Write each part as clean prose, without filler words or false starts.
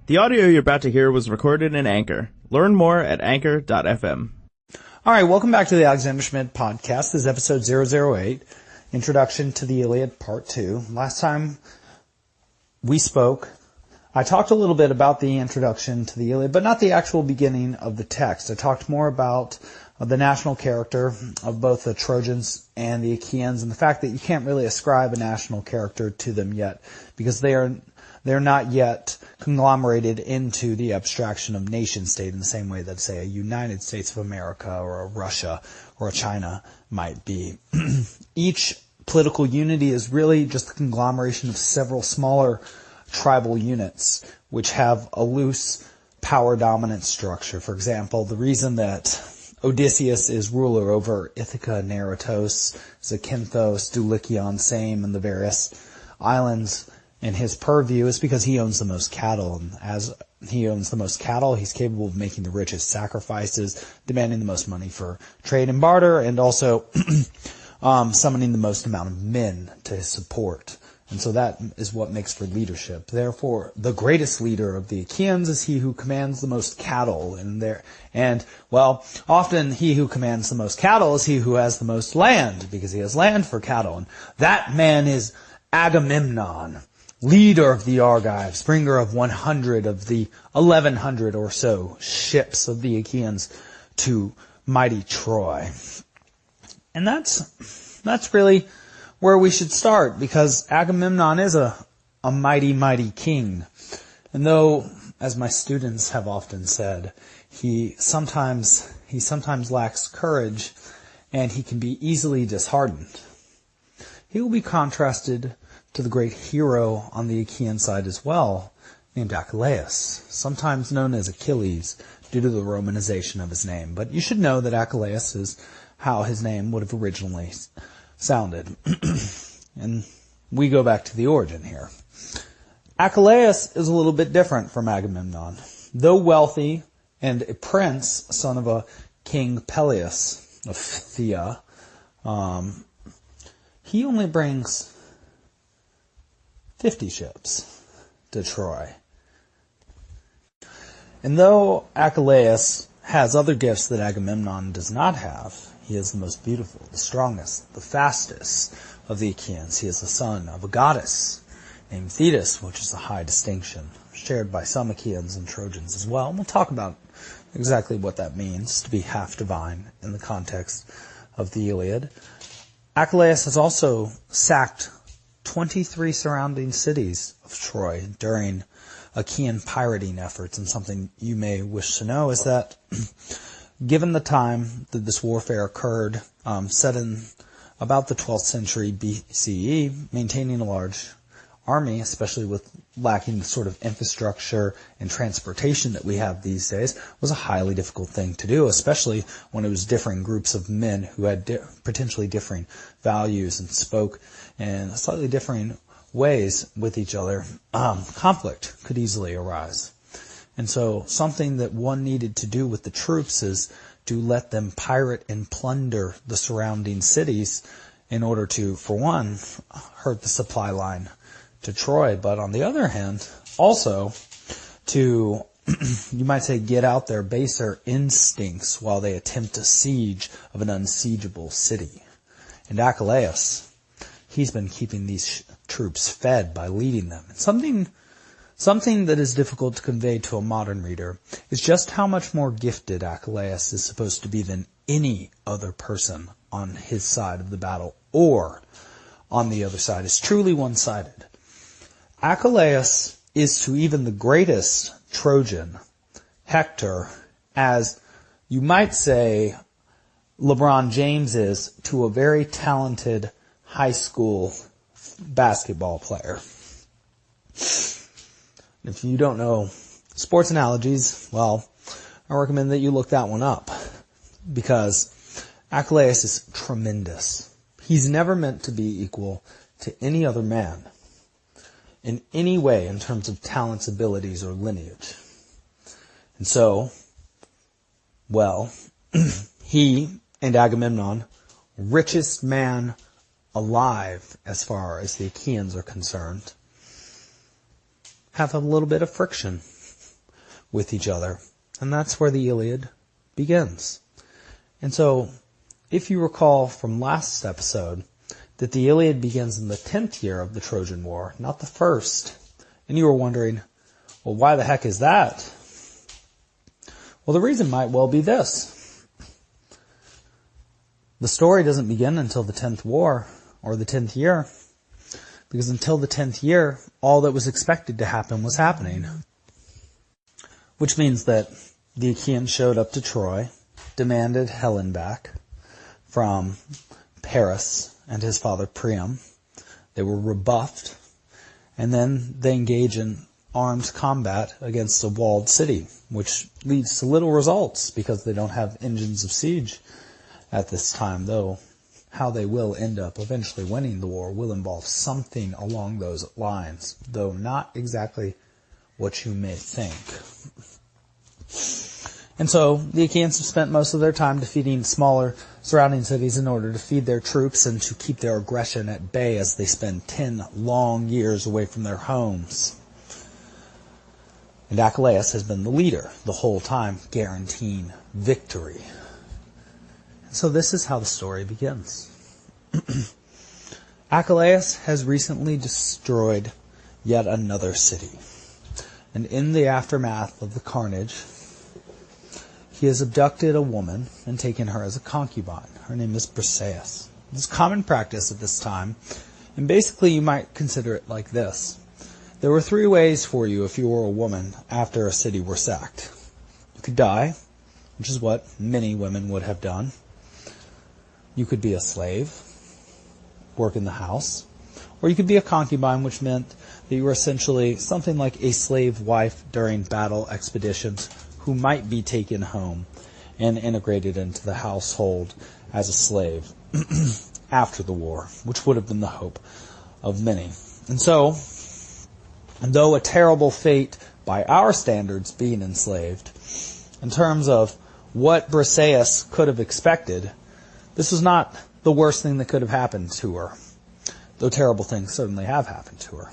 The audio you're about to hear was recorded in Anchor. Learn more at anchor.fm. All right, welcome back to the Alexander Schmidt podcast. This is episode 008, Introduction to the Iliad, Part 2. Last time we spoke, I talked a little bit about the introduction to the Iliad, but not the actual beginning of the text. I talked more about the national character of both the Trojans and the Achaeans, and the fact that you can't really ascribe a national character to them yet, because they're not yet conglomerated into the abstraction of nation state in the same way that, say, a United States of America or a Russia or a China might be. Each political unity is really just the conglomeration of several smaller tribal units which have a loose power dominant structure. For example, the reason that Odysseus is ruler over Ithaca, Neritos, Zakynthos, Dulichion, Same, and the various islands in his purview is because he owns the most cattle. And as he owns the most cattle, he's capable of making the richest sacrifices, demanding the most money for trade and barter, and also summoning the most amount of men to his support. And so that is what makes for leadership. Therefore, the greatest leader of the Achaeans is he who commands the most cattle. Often he who commands the most cattle is he who has the most land, because he has land for cattle. And that man is Agamemnon, leader of the Argives, bringer of 100 of the 1,100 or so ships of the Achaeans to mighty Troy. And that's really where we should start, because Agamemnon is a mighty, mighty king. And though, as my students have often said, he sometimes lacks courage, and he can be easily disheartened, he will be contrasted to the great hero on the Achaean side as well, named Achilles, sometimes known as Achilles due to the Romanization of his name. But you should know that Achilles is how his name would have originally sounded. And we go back to the origin here. Achilles is a little bit different from Agamemnon. Though wealthy and a prince, son of a king Peleus of Phthia, he only brings 50 ships to Troy. And though Achilles has other gifts that Agamemnon does not have, he is the most beautiful, the strongest, the fastest of the Achaeans. He is the son of a goddess named Thetis, which is a high distinction, shared by some Achaeans and Trojans as well. And we'll talk about exactly what that means to be half divine in the context of the Iliad. Achilles has also sacked 23 surrounding cities of Troy during Achaean pirating efforts, and something you may wish to know is that given the time that this warfare occurred, set in about the 12th century BCE, maintaining a large army, especially with lacking the sort of infrastructure and transportation that we have these days, was a highly difficult thing to do, especially when it was differing groups of men who had potentially differing values and spoke in slightly differing ways with each other. Conflict could easily arise. And so something that one needed to do with the troops is to let them pirate and plunder the surrounding cities in order to, for one, hurt the supply line to Troy, but on the other hand, also to, you might say, get out their baser instincts while they attempt a siege of an unsiegeable city. And Achilles, he's been keeping these troops fed by leading them. And something that is difficult to convey to a modern reader is just how much more gifted Achilles is supposed to be than any other person on his side of the battle or on the other side. It's truly one-sided. Achilles is to even the greatest Trojan, Hector, as you might say LeBron James is to a very talented high school basketball player. If you don't know sports analogies, well, I recommend that you look that one up, because Achilles is tremendous. He's never meant to be equal to any other man in any way in terms of talents, abilities, or lineage. And so, well, he and Agamemnon, richest man alive as far as the Achaeans are concerned, have a little bit of friction. with each other. And that's where the Iliad begins. And so, if you recall from last episode, that the Iliad begins in the 10th year of the Trojan War, not the first. And you were wondering, well, why the heck is that? Well, the reason might well be this. The story doesn't begin until the 10th war, or the 10th year, because until the 10th year, all that was expected to happen was happening. Which means that the Achaeans showed up to Troy, demanded Helen back from Paris and his father Priam. They were rebuffed, and then they engage in armed combat against a walled city, which leads to little results because they don't have engines of siege at this time, though how they will end up eventually winning the war will involve something along those lines, though not exactly what you may think. And so the Achaeans have spent most of their time defeating smaller surrounding cities in order to feed their troops and to keep their aggression at bay as they spend 10 long years away from their homes. And Achilles has been the leader the whole time, guaranteeing victory. So this is how the story begins. Achilles has recently destroyed yet another city. And in the aftermath of the carnage, he has abducted a woman and taken her as a concubine. Her name is Briseis. This is common practice at this time, and basically you might consider it like this. There were 3 ways for you if you were a woman after a city were sacked. You could die, which is what many women would have done. You could be a slave, work in the house, or you could be a concubine, which meant that you were essentially something like a slave wife during battle expeditions who might be taken home and integrated into the household as a slave after the war, which would have been the hope of many. And so, though a terrible fate by our standards being enslaved, in terms of what Briseis could have expected, this was not the worst thing that could have happened to her, though terrible things certainly have happened to her.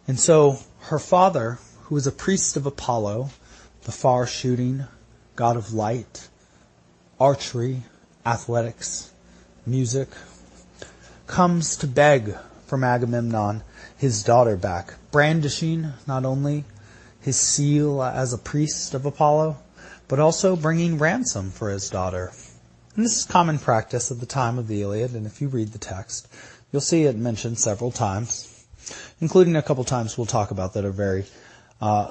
And so her father, who was a priest of Apollo, the far-shooting god of light, archery, athletics, music, comes to beg from Agamemnon his daughter back, brandishing not only his seal as a priest of Apollo, but also bringing ransom for his daughter. And this is common practice at the time of the Iliad, and if you read the text, you'll see it mentioned several times, including a couple times we'll talk about that are very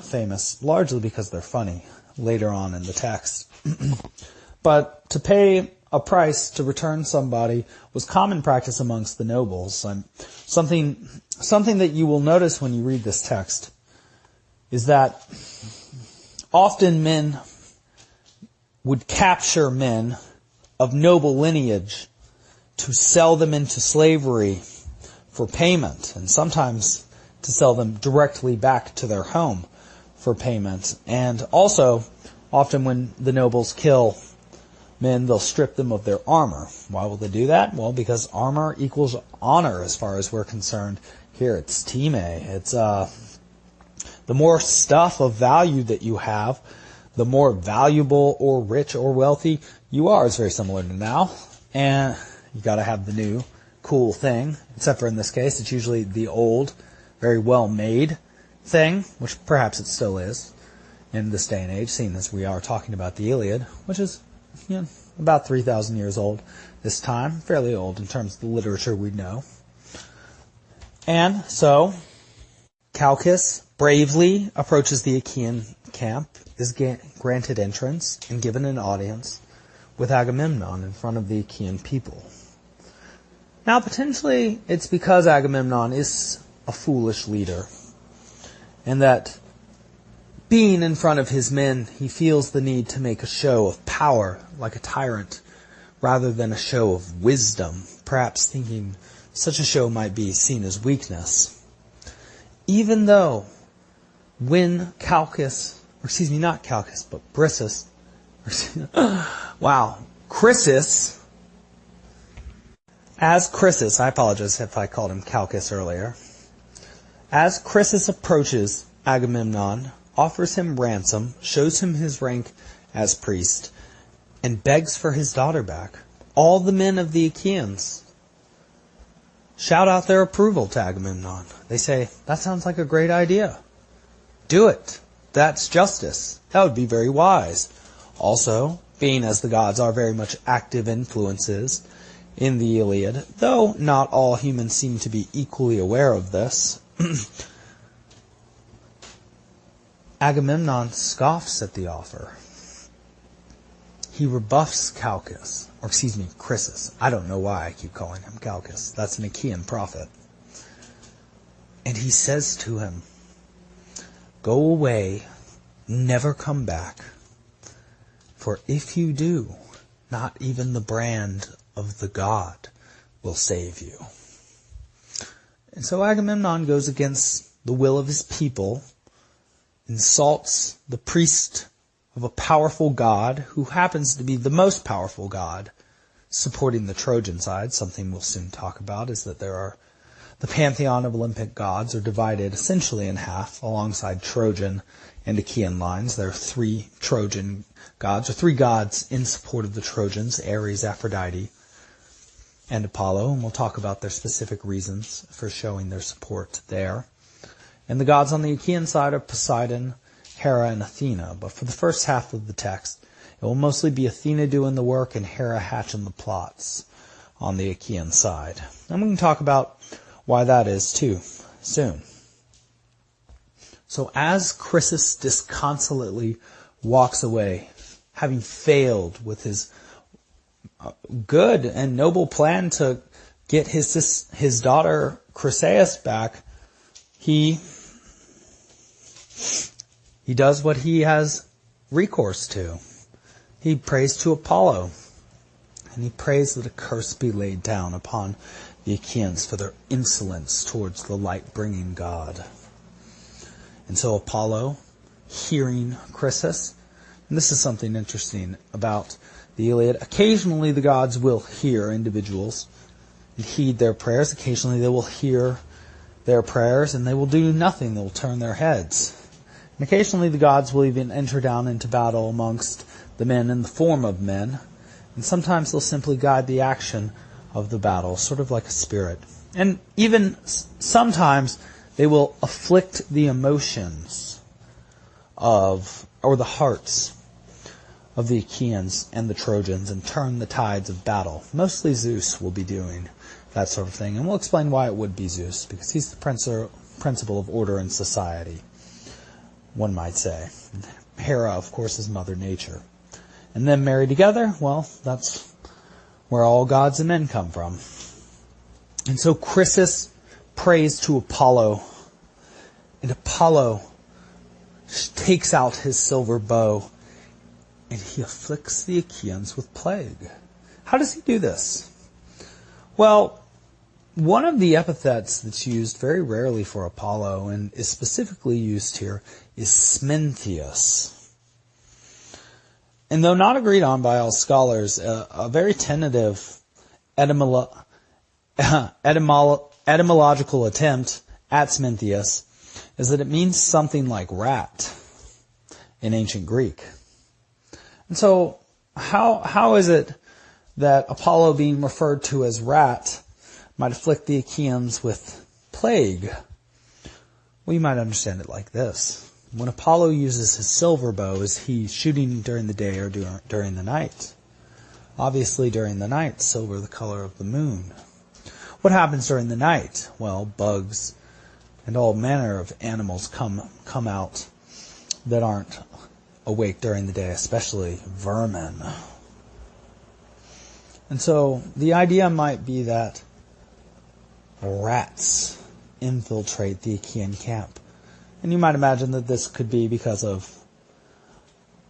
famous, largely because they're funny later on in the text. But to pay a price to return somebody was common practice amongst the nobles. Something that you will notice when you read this text is that often men would capture men of noble lineage to sell them into slavery for payment, and sometimes to sell them directly back to their home for payment. And also, often when the nobles kill men, they'll strip them of their armor. Why will they do that? Well, because armor equals honor as far as we're concerned. Here it's time. It's the more stuff of value that you have, the more valuable or rich or wealthy you are. It's very similar to now. And you gotta have the new cool thing, except for in this case, it's usually the old, very well made thing, which perhaps it still is in this day and age, seeing as we are talking about the Iliad, which is about 3,000 years old this time, fairly old in terms of the literature we know. And so, Calchas bravely approaches the Achaean camp, is granted entrance, and given an audience with Agamemnon in front of the Achaean people. Now, potentially, it's because Agamemnon is a foolish leader, and that being in front of his men, he feels the need to make a show of power like a tyrant, rather than a show of wisdom, perhaps thinking such a show might be seen as weakness. Even though when Calchas, or excuse me, not Calchas, but Briseis, Chrysis, as Chrysis, I apologize if I called him Calchas earlier, as Chrysis approaches Agamemnon offers him ransom, shows him his rank as priest, and begs for his daughter back. All the men of the Achaeans shout out their approval to Agamemnon. They say, that sounds like a great idea. Do it. That's justice. That would be very wise. Also, being as the gods are very much active influences in the Iliad, though not all humans seem to be equally aware of this, Agamemnon scoffs at the offer. He rebuffs Chryses. I don't know why I keep calling him Calchas. That's an Achaean prophet. And he says to him, go away, never come back, for if you do, not even the brand of the god will save you. And so Agamemnon goes against the will of his people, insults the priest of a powerful god who happens to be the most powerful god supporting the Trojan side. Something we'll soon talk about is that the pantheon of Olympic gods are divided essentially in half alongside Trojan and Achaean lines. There are three Trojan gods, or three gods in support of the Trojans: Ares, Aphrodite, and Apollo, and we'll talk about their specific reasons for showing their support there. And the gods on the Achaean side are Poseidon, Hera, and Athena. But for the first half of the text, it will mostly be Athena doing the work and Hera hatching the plots on the Achaean side. And we can talk about why that is too soon. So as Chryses disconsolately walks away, having failed with his good and noble plan to get his daughter Chryseis back, he does what he has recourse to. He prays to Apollo, and he prays that a curse be laid down upon the Achaeans for their insolence towards the light-bringing god. And so Apollo, hearing Chryses, and this is something interesting about the Iliad, occasionally the gods will hear individuals and heed their prayers. Occasionally they will hear their prayers and they will do nothing. They will turn their heads. And occasionally the gods will even enter down into battle amongst the men in the form of men. And sometimes they'll simply guide the action of the battle, sort of like a spirit. And even sometimes they will afflict the emotions or the hearts of the Achaeans and the Trojans and turn the tides of battle. Mostly Zeus will be doing that sort of thing. And we'll explain why it would be Zeus, because he's the principle of order and society, one might say. Hera, of course, is Mother Nature. And them married together, well, that's where all gods and men come from. And so Chryses prays to Apollo, and Apollo takes out his silver bow, and he afflicts the Achaeans with plague. How does he do this? Well, one of the epithets that's used very rarely for Apollo, and is specifically used here, is Smintheus. And though not agreed on by all scholars, a very tentative etymological attempt at Smintheus is that it means something like rat in ancient Greek. And so, how is it that Apollo, being referred to as rat, might afflict the Achaeans with plague? Well, you might understand it like this. When Apollo uses his silver bow, is he shooting during the day or during the night? Obviously during the night, silver the color of the moon. What happens during the night? Well, bugs and all manner of animals come out that aren't awake during the day, especially vermin. And so the idea might be that rats infiltrate the Achaean camp. And you might imagine that this could be because of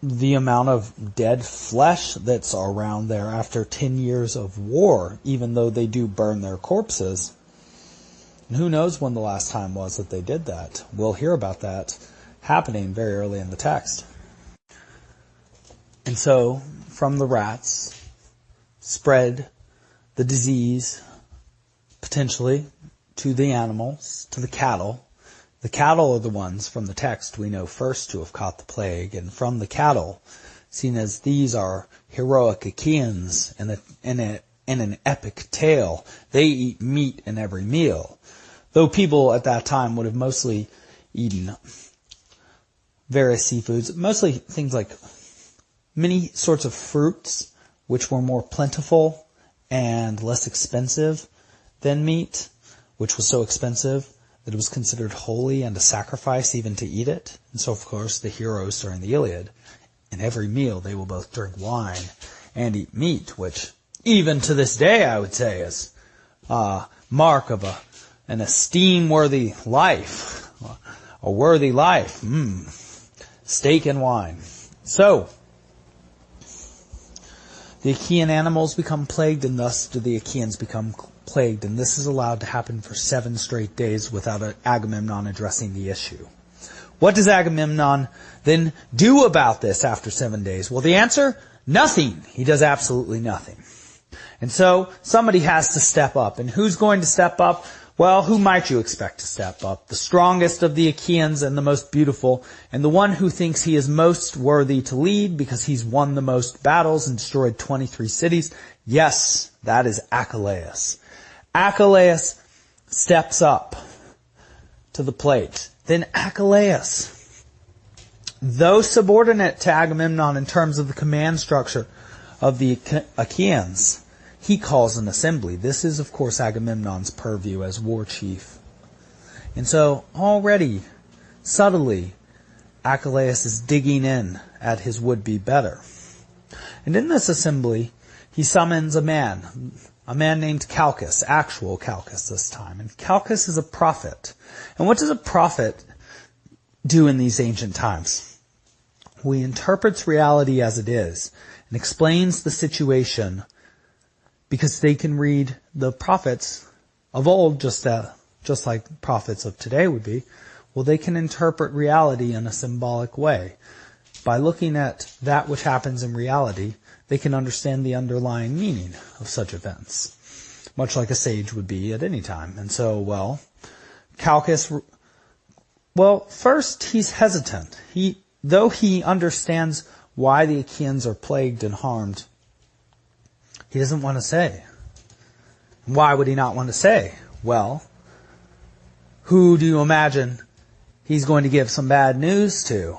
the amount of dead flesh that's around there after 10 years of war, even though they do burn their corpses. And who knows when the last time was that they did that. We'll hear about that happening very early in the text. And so, from the rats, spread the disease, potentially, to the animals, to the cattle The cattle are the ones from the text we know first to have caught the plague, and from the cattle, seen as these are heroic Achaeans in an epic tale, they eat meat in every meal. Though people at that time would have mostly eaten various seafoods, mostly things like many sorts of fruits, which were more plentiful and less expensive than meat, which was so expensive that it was considered holy and a sacrifice even to eat it. And so, of course, the heroes during the Iliad, in every meal they will both drink wine and eat meat, which even to this day I would say is a mark of an esteem-worthy life, a worthy life. Steak and wine. So, the Achaean animals become plagued, and thus do the Achaeans become plagued, and this is allowed to happen for 7 straight days without Agamemnon addressing the issue. What does Agamemnon then do about this after 7 days? Well, the answer, nothing. He does absolutely nothing. And so, somebody has to step up. And who's going to step up? Well, who might you expect to step up? The strongest of the Achaeans and the most beautiful, and the one who thinks he is most worthy to lead because he's won the most battles and destroyed 23 cities. Yes, that is Achilles. Achilles steps up to the plate. Then Achilles, though subordinate to Agamemnon in terms of the command structure of the Achaeans, he calls an assembly. This is, of course, Agamemnon's purview as war chief. And so, already, subtly, Achilles is digging in at his would-be better. And in this assembly, he summons a man named Calchas, actual Calchas this time. And Calchas is a prophet. And what does a prophet do in these ancient times? Well, he interprets reality as it is and explains the situation because they can read the prophets of old just like prophets of today would be. Well, they can interpret reality in a symbolic way. By looking at that which happens in reality, they can understand the underlying meaning of such events, much like a sage would be at any time. And so, Calchas, first he's hesitant. Though he understands why the Achaeans are plagued and harmed, he doesn't want to say. Why would he not want to say? Well, who do you imagine he's going to give some bad news to?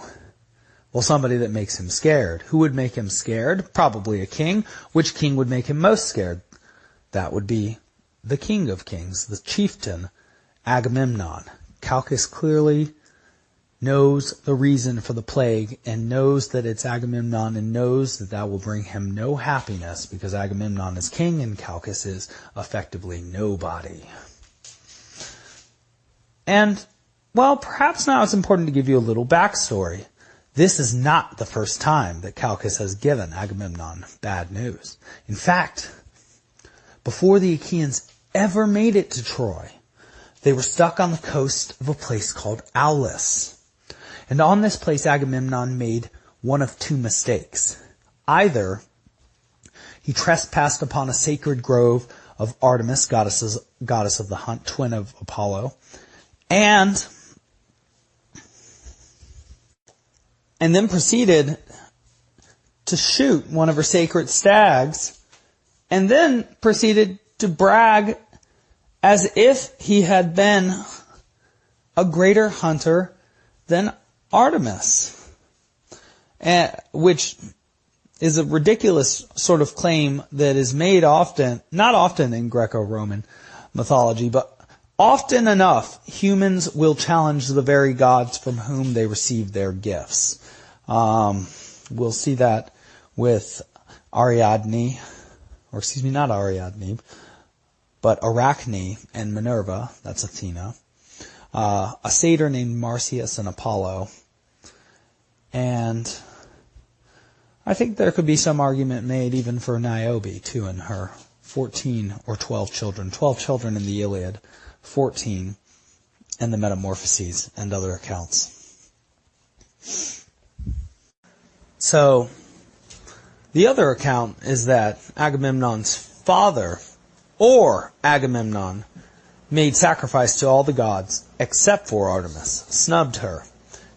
Well, somebody that makes him scared. Who would make him scared? Probably a king. Which king would make him most scared? That would be the king of kings, the chieftain, Agamemnon. Calchas clearly knows the reason for the plague and knows that it's Agamemnon and knows that that will bring him no happiness because Agamemnon is king and Calchas is effectively nobody. And, perhaps now it's important to give you a little backstory. This is not the first time that Calchas has given Agamemnon bad news. In fact, before the Achaeans ever made it to Troy, they were stuck on the coast of a place called Aulis. And on this place, Agamemnon made one of two mistakes. Either he trespassed upon a sacred grove of Artemis, goddess of the hunt, twin of Apollo, and then proceeded to shoot one of her sacred stags, and then proceeded to brag as if he had been a greater hunter than Artemis, which is a ridiculous sort of claim that is made often, not often in Greco-Roman mythology, but often enough, humans will challenge the very gods from whom they receive their gifts. We'll see that with Ariadne, not Ariadne, but Arachne and Minerva, that's Athena. A satyr named Marsyas and Apollo. And I think there could be some argument made even for Niobe, too, and her 14 or 12 children. 12 children in the Iliad, 14 in the Metamorphoses and other accounts. So, the other account is that Agamemnon's father, or Agamemnon, made sacrifice to all the gods except for Artemis, snubbed her.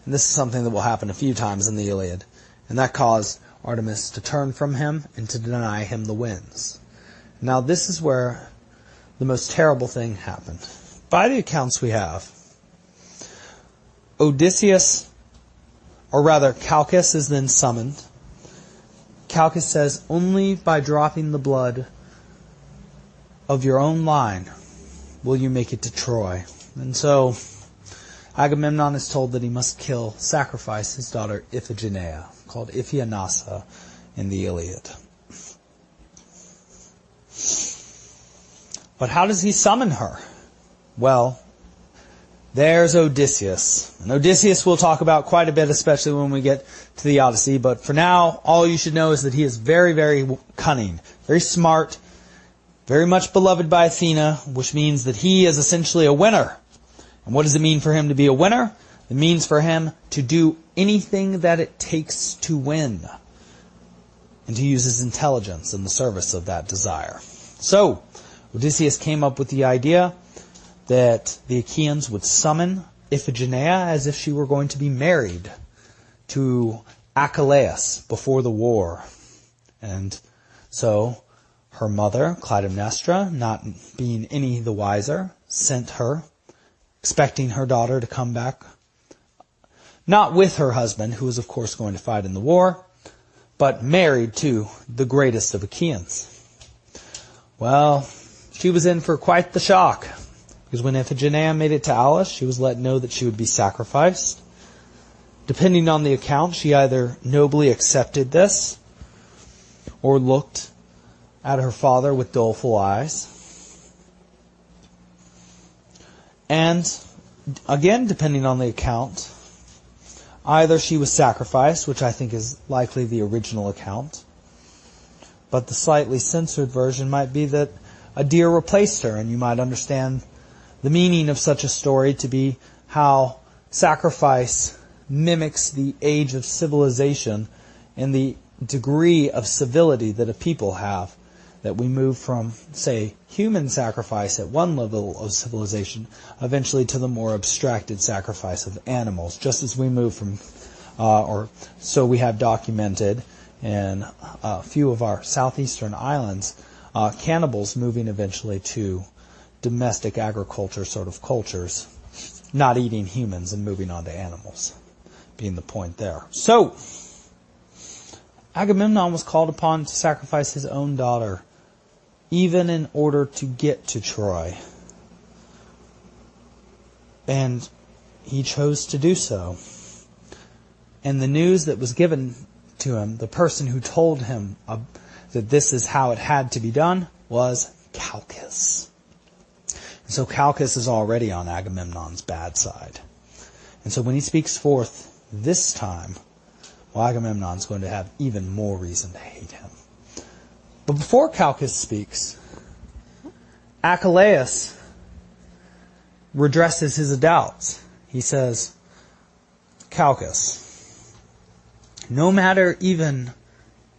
And this is something that will happen a few times in the Iliad. And that caused Artemis to turn from him and to deny him the winds. Now this is where the most terrible thing happened. By the accounts we have, Odysseus, or rather Calchas, is then summoned. Calchas says, only by dropping the blood of your own line will you make it to Troy. And so Agamemnon is told that he must sacrifice his daughter Iphigenia, called Iphianassa in the Iliad. But how does he summon her? Well, there's Odysseus. And Odysseus we'll talk about quite a bit, especially when we get to the Odyssey. But for now, all you should know is that he is very, very cunning, very smart, very much beloved by Athena, which means that he is essentially a winner. And what does it mean for him to be a winner? It means for him to do anything that it takes to win, and to use his intelligence in the service of that desire. So, Odysseus came up with the idea that the Achaeans would summon Iphigenia as if she were going to be married to Achilles before the war. And so her mother, Clytemnestra, not being any the wiser, sent her, expecting her daughter to come back, not with her husband, who was of course going to fight in the war, but married to the greatest of Achaeans. Well, she was in for quite the shock, because when Iphigenia made it to Aulis, she was let know that she would be sacrificed. Depending on the account, she either nobly accepted this, or looked at her father with doleful eyes. And, again, depending on the account, either she was sacrificed, which I think is likely the original account, but the slightly censored version might be that a deer replaced her, and you might understand the meaning of such a story to be how sacrifice mimics the age of civilization and the degree of civility that a people have. That we move from, say, human sacrifice at one level of civilization, eventually to the more abstracted sacrifice of animals, just as we move from, or so we have documented in a few of our southeastern islands, cannibals moving eventually to domestic agriculture sort of cultures, not eating humans and moving on to animals, being the point there. So, Agamemnon was called upon to sacrifice his own daughter, even in order to get to Troy. And he chose to do so. And the news that was given to him, the person who told him that this is how it had to be done, was Calchas. And so Calchas is already on Agamemnon's bad side. And so when he speaks forth this time, well, Agamemnon's going to have even more reason to hate him. But before Calchas speaks, Achilles redresses his doubts. He says, Calchas, no matter even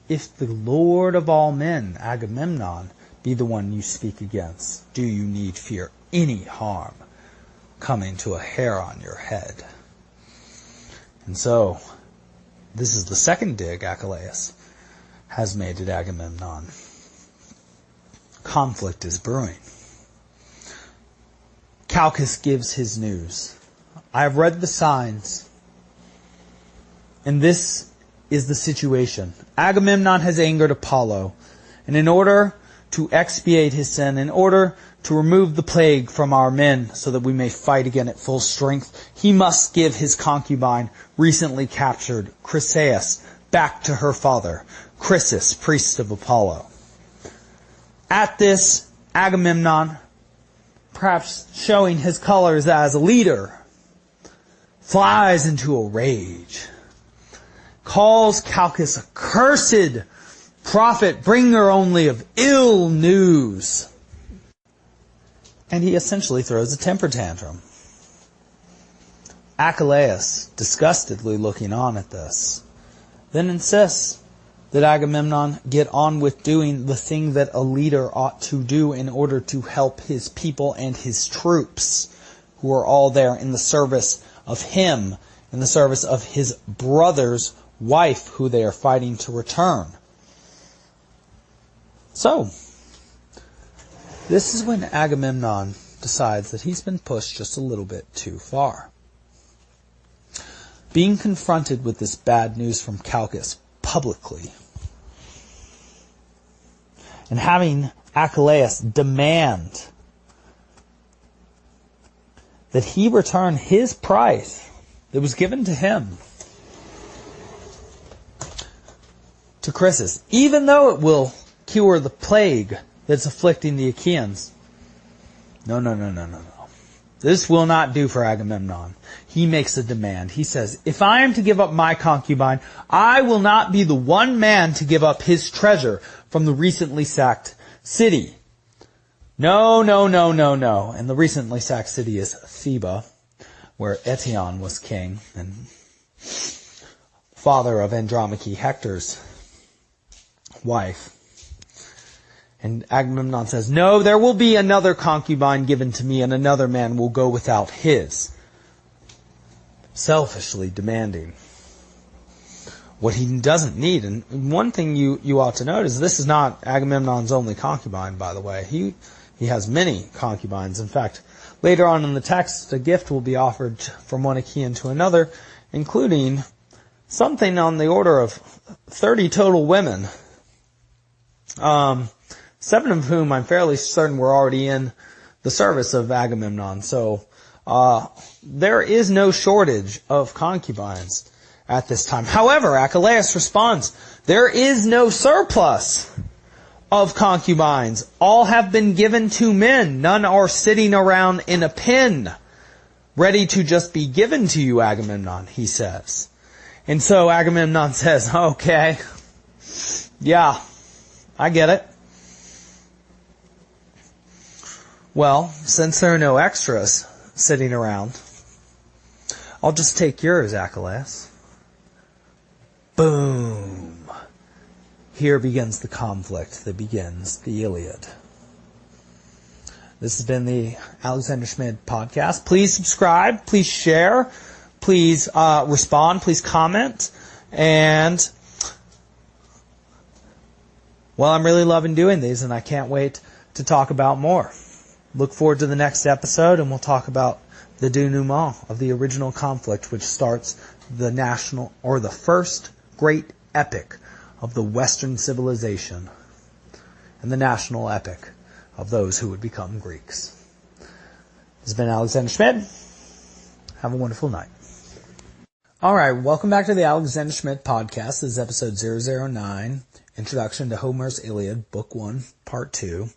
if the Lord of all men, Agamemnon, be the one you speak against, do you need fear any harm coming to a hair on your head? And so, this is the second dig Achilles has made at Agamemnon. Conflict is brewing. Calchas gives his news. I have read the signs, and this is the situation. Agamemnon has angered Apollo, and in order to expiate his sin, in order to remove the plague from our men so that we may fight again at full strength, he must give his concubine, recently captured, Chryseis, back to her father, Chrysis, priest of Apollo. At this, Agamemnon, perhaps showing his colors as a leader, flies into a rage, calls Calchas a cursed prophet, bringer only of ill news. And he essentially throws a temper tantrum. Achilles, disgustedly looking on at this, then insists that Agamemnon get on with doing the thing that a leader ought to do in order to help his people and his troops, who are all there in the service of him, in the service of his brother's wife, who they are fighting to return. So, this is when Agamemnon decides that he's been pushed just a little bit too far. Being confronted with this bad news from Calchas publicly, and having Achilles demand that he return his prize that was given to him to Chryses, even though it will cure the plague that's afflicting the Achaeans. No. This will not do for Agamemnon. He makes a demand. He says, if I am to give up my concubine, I will not be the one man to give up his treasure from the recently sacked city. No. And the recently sacked city is Theba, where Etion was king and father of Andromache, Hector's wife. And Agamemnon says, no, there will be another concubine given to me, and another man will go without his. Selfishly demanding what he doesn't need. And one thing you ought to note is this is not Agamemnon's only concubine, by the way. He has many concubines. In fact, later on in the text, a gift will be offered from one Achaean to another, including something on the order of 30 total women. 7 of whom I'm fairly certain were already in the service of Agamemnon. So there is no shortage of concubines at this time. However, Achilles responds, there is no surplus of concubines. All have been given to men. None are sitting around in a pen, ready to just be given to you, Agamemnon, he says. And so Agamemnon says, okay, yeah, I get it. Well, since there are no extras sitting around, I'll just take yours, Achilles. Boom. Here begins the conflict that begins the Iliad. This has been the Alexander Schmid podcast. Please subscribe. Please share. Please respond. Please comment. And, well, I'm really loving doing these, and I can't wait to talk about more. Look forward to the next episode, and we'll talk about the denouement of the original conflict, which starts the national, or the first great epic of the Western civilization, and the national epic of those who would become Greeks. This has been Alexander Schmid. Have a wonderful night. Alright, welcome back to the Alexander Schmid podcast. This is episode 009, Introduction to Homer's Iliad, Book 1, Part 2.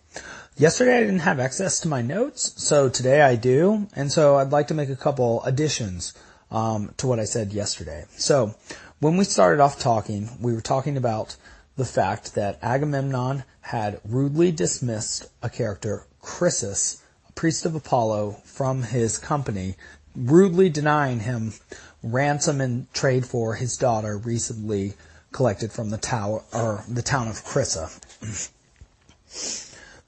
Yesterday I didn't have access to my notes, so today I do, and so I'd like to make a couple additions to what I said yesterday. So, when we started off talking, we were talking about the fact that Agamemnon had rudely dismissed a character, Chryses, a priest of Apollo, from his company, rudely denying him ransom and trade for his daughter recently collected from the town of Chrysa.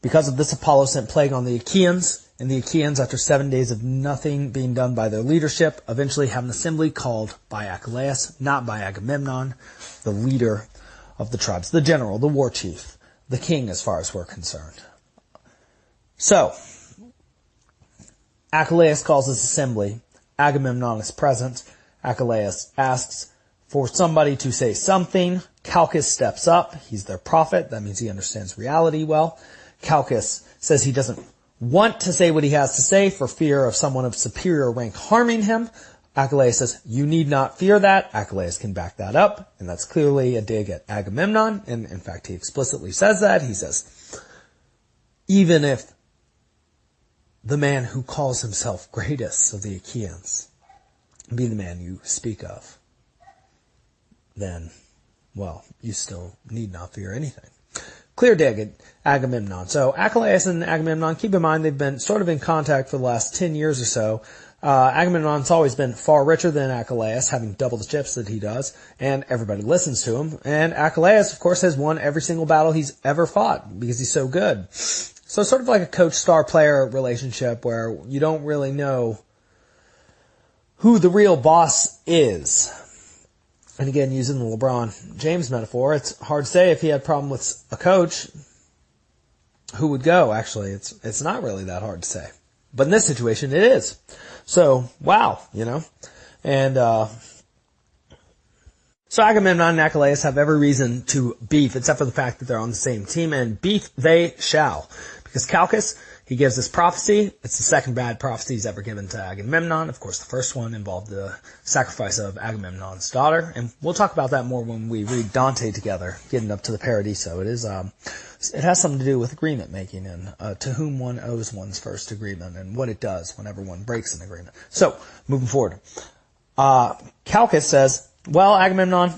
Because of this, Apollo sent plague on the Achaeans, and the Achaeans, after 7 days of nothing being done by their leadership, eventually have an assembly called by Achilles, not by Agamemnon, the leader of the tribes, the general, the war chief, the king as far as we're concerned. So, Achilles calls this assembly. Agamemnon is present. Achilles asks for somebody to say something. Calchas steps up. He's their prophet. That means he understands reality well. Calchas says he doesn't want to say what he has to say for fear of someone of superior rank harming him. Achilles says, you need not fear that. Achilles can back that up, and that's clearly a dig at Agamemnon, and in fact he explicitly says that. He says, even if the man who calls himself greatest of the Achaeans be the man you speak of, then, well, you still need not fear anything. Clear dig at Agamemnon. So Achilles and Agamemnon, keep in mind they've been sort of in contact for the last 10 years or so. Agamemnon's always been far richer than Achilles, having double the ships that he does, and everybody listens to him. And Achilles, of course, has won every single battle he's ever fought because he's so good. So it's sort of like a coach-star player relationship where you don't really know who the real boss is. And again, using the LeBron James metaphor, it's hard to say if he had a problem with a coach, who would go. Actually, it's not really that hard to say. But in this situation, it is. So, wow, And, so Agamemnon and Achilles have every reason to beef, except for the fact that they're on the same team, and beef they shall. Because Calchas, he gives this prophecy. It's the second bad prophecy he's ever given to Agamemnon. Of course, the first one involved the sacrifice of Agamemnon's daughter, and we'll talk about that more when we read Dante together, getting up to the Paradiso. It has something to do with agreement making and to whom one owes one's first agreement and what it does whenever one breaks an agreement. So, moving forward. Calchas says, well, Agamemnon,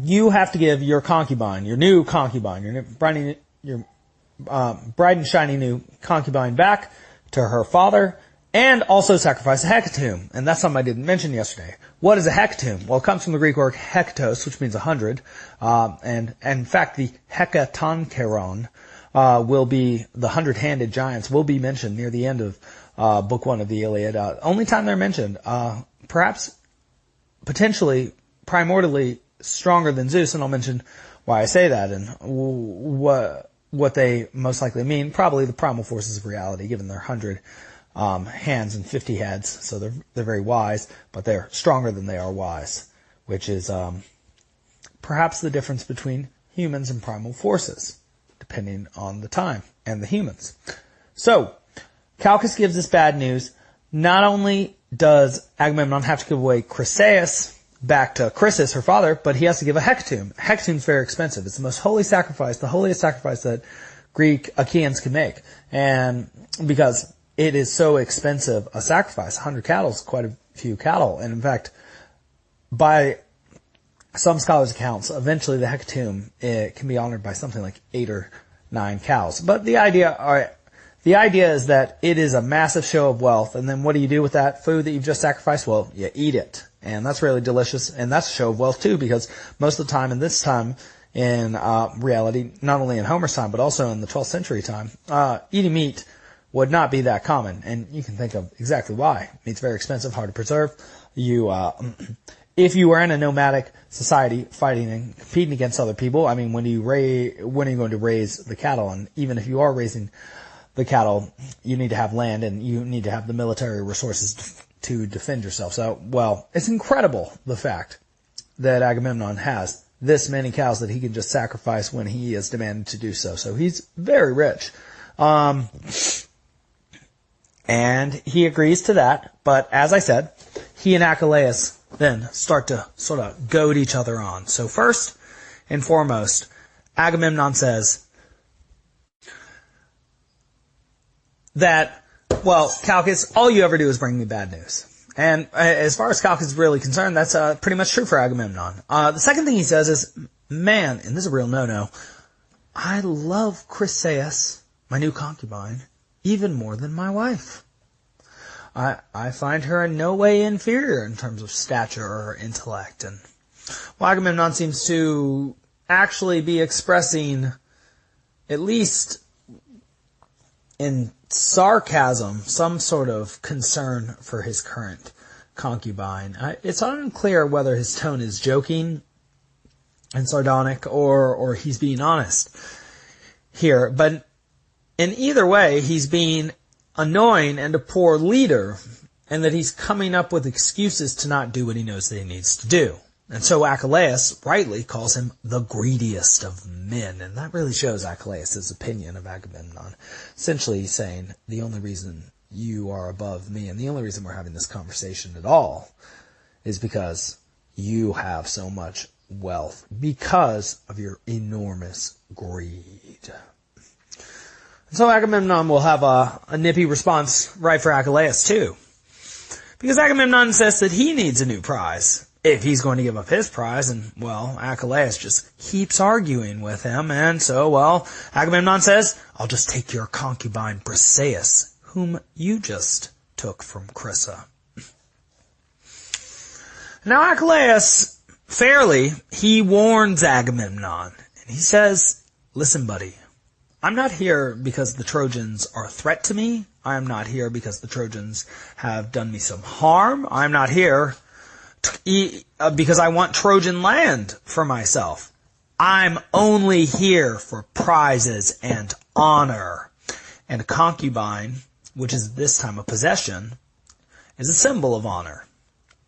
you have to give your concubine, your new concubine, your bright and shiny new concubine back to her father, and also sacrifice a hecatomb. And that's something I didn't mention yesterday. What is a hecatomb? Well, it comes from the Greek word hekatos, which means 100. And in fact, the hekatoncheron will be the 100-handed giants will be mentioned near the end of Book 1 of the Iliad. Only time they're mentioned. Perhaps potentially primordially stronger than Zeus, and I'll mention why I say that and what they most likely mean. Probably the primal forces of reality, given their 100 hands and 50 heads. So they're very wise, but they're stronger than they are wise, which is perhaps the difference between humans and primal forces, depending on the time and the humans. So Calchas gives us bad news. Not only does Agamemnon have to give away Chryseis back to Chrysis, her father, but he has to give a hecatomb. A hecatomb's very expensive. It's the most holy sacrifice, the holiest sacrifice that Greek Achaeans can make. And because it is so expensive a sacrifice, 100 cattle is quite a few cattle. And in fact, by some scholars' accounts, eventually the hecatomb it can be honored by something like 8 or 9 cows. But the idea is that it is a massive show of wealth, and then what do you do with that food that you've just sacrificed? Well, you eat it. And that's really delicious, and that's a show of wealth too, because most of the time, and this time in reality, not only in Homer's time, but also in the 12th century time, eating meat would not be that common, and you can think of exactly why. Meat's very expensive, hard to preserve. If you were in a nomadic society fighting and competing against other people, I mean, when are you going to raise the cattle? And even if you are raising the cattle, you need to have land and you need to have the military resources to defend yourself. So, well, it's incredible the fact that Agamemnon has this many cows that he can just sacrifice when he is demanded to do so. So he's very rich. And he agrees to that. But as I said, he and Achilles then start to sort of goad each other on. So first and foremost, Agamemnon says that, well, Calchas, all you ever do is bring me bad news. And as far as Calchas is really concerned, that's pretty much true for Agamemnon. The second thing he says is, man, and this is a real no-no, I love Chryseis, my new concubine, even more than my wife. I find her in no way inferior in terms of stature or intellect. And well, Agamemnon seems to actually be expressing, at least in sarcasm, some sort of concern for his current concubine. It's unclear whether his tone is joking and sardonic or he's being honest here. But in either way, he's being annoying and a poor leader, and that he's coming up with excuses to not do what he knows that he needs to do. And so Achilles rightly calls him the greediest of men, and that really shows Achilles' opinion of Agamemnon. Essentially, he's saying, the only reason you are above me, and the only reason we're having this conversation at all, is because you have so much wealth, because of your enormous greed. So Agamemnon will have a nippy response right for Achilles too. Because Agamemnon says that he needs a new prize if he's going to give up his prize, and, well, Achilles just keeps arguing with him, and so, well, Agamemnon says, I'll just take your concubine Briseis, whom you just took from Chrysa. Now Achilles, fairly, he warns Agamemnon, and he says, listen, buddy, I'm not here because the Trojans are a threat to me. I am not here because the Trojans have done me some harm. I'm not here because I want Trojan land for myself. I'm only here for prizes and honor. And a concubine, which is this time a possession, is a symbol of honor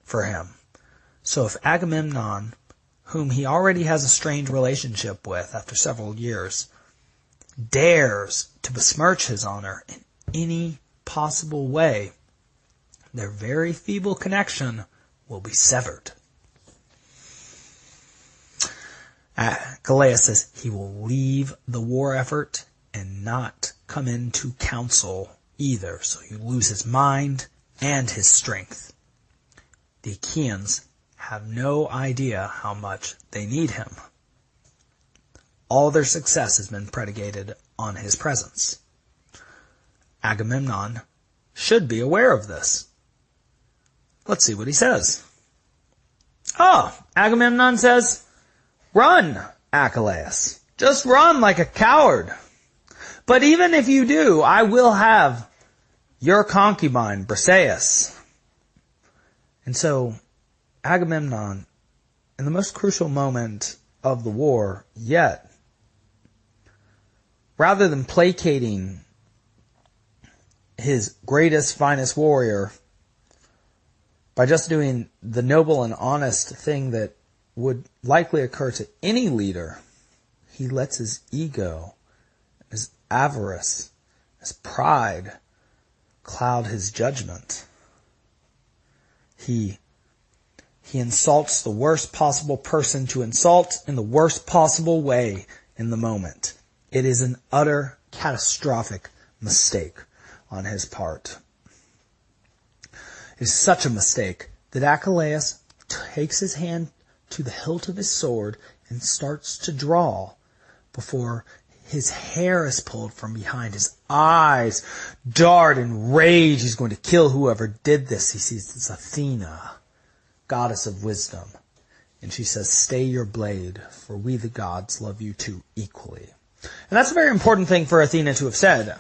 for him. So if Agamemnon, whom he already has a strained relationship with after several years, dares to besmirch his honor in any possible way, their very feeble connection will be severed. Achilles says he will leave the war effort and not come into council either, so he will lose his mind and his strength. The Achaeans have no idea how much they need him. All their success has been predicated on his presence. Agamemnon should be aware of this. Let's see what he says. Agamemnon says, run, Achilles. Just run like a coward. But even if you do, I will have your concubine, Briseis. And so Agamemnon, in the most crucial moment of the war yet, rather than placating his greatest, finest warrior by just doing the noble and honest thing that would likely occur to any leader, he lets his ego, his avarice, his pride cloud his judgment. He insults the worst possible person to insult in the worst possible way in the moment. It is an utter catastrophic mistake on his part. It is such a mistake that Achilles takes his hand to the hilt of his sword and starts to draw before his hair is pulled from behind. His eyes dart in rage. He's going to kill whoever did this. He sees it's Athena, goddess of wisdom. And she says, stay your blade, for we the gods love you too equally. And that's a very important thing for Athena to have said.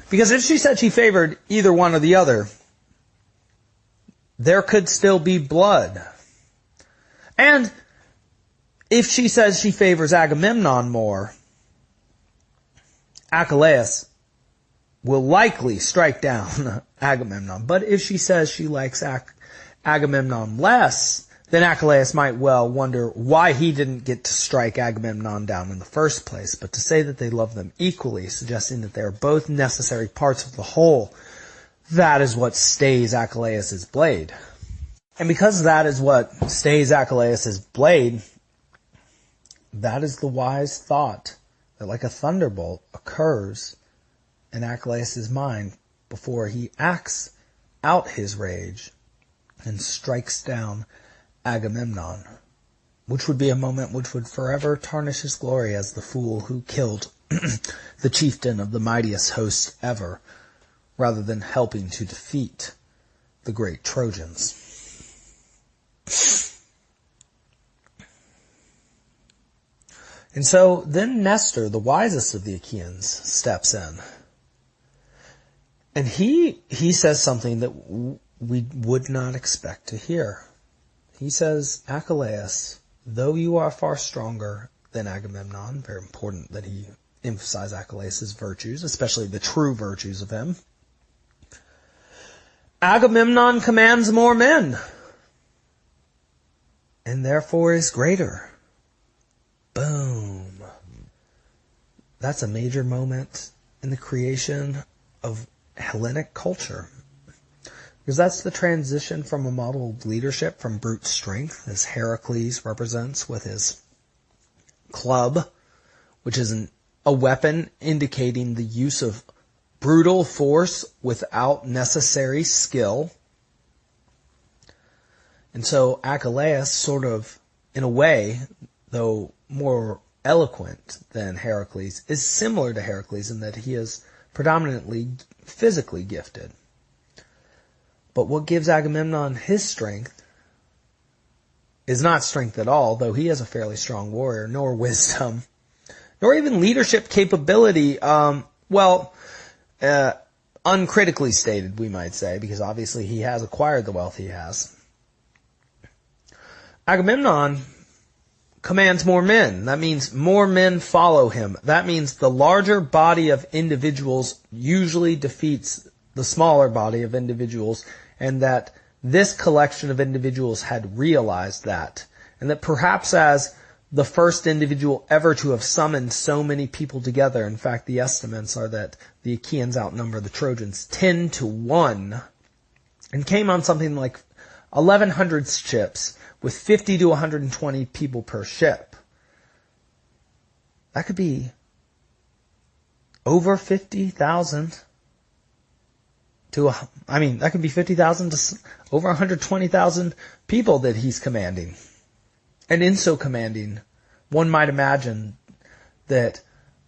Because if she said she favored either one or the other, there could still be blood. And if she says she favors Agamemnon more, Achilles will likely strike down Agamemnon. But if she says she likes Agamemnon less, then Achilles might well wonder why he didn't get to strike Agamemnon down in the first place. But to say that they love them equally, suggesting that they are both necessary parts of the whole, that is what stays Achilles' blade. And because that is what stays Achilles' blade, that is the wise thought that like a thunderbolt occurs in Achilles' mind before he acts out his rage and strikes down Agamemnon, which would be a moment which would forever tarnish his glory as the fool who killed the chieftain of the mightiest host ever, rather than helping to defeat the great Trojans. And so then Nestor, the wisest of the Achaeans, steps in. And he says something that we would not expect to hear. He says, Achilles, though you are far stronger than Agamemnon, very important that he emphasize Achilles' virtues, especially the true virtues of him, Agamemnon commands more men, and therefore is greater. Boom. That's a major moment in the creation of Hellenic culture. Because that's the transition from a model of leadership from brute strength, as Heracles represents with his club, which is a weapon indicating the use of brutal force without necessary skill. And so Achilles sort of, in a way, though more eloquent than Heracles, is similar to Heracles in that he is predominantly physically gifted. But what gives Agamemnon his strength is not strength at all, though he is a fairly strong warrior, nor wisdom, nor even leadership capability. Uncritically stated, we might say, because obviously he has acquired the wealth he has. Agamemnon commands more men. That means more men follow him. That means the larger body of individuals usually defeats the smaller body of individuals, and that this collection of individuals had realized that. And that perhaps as the first individual ever to have summoned so many people together, in fact, the estimates are that the Achaeans outnumber the Trojans 10-1, and came on something like 1,100 ships with 50 to 120 people per ship. That could be over 50,000 that could be 50,000 to over 120,000 people that he's commanding. And in so commanding, one might imagine that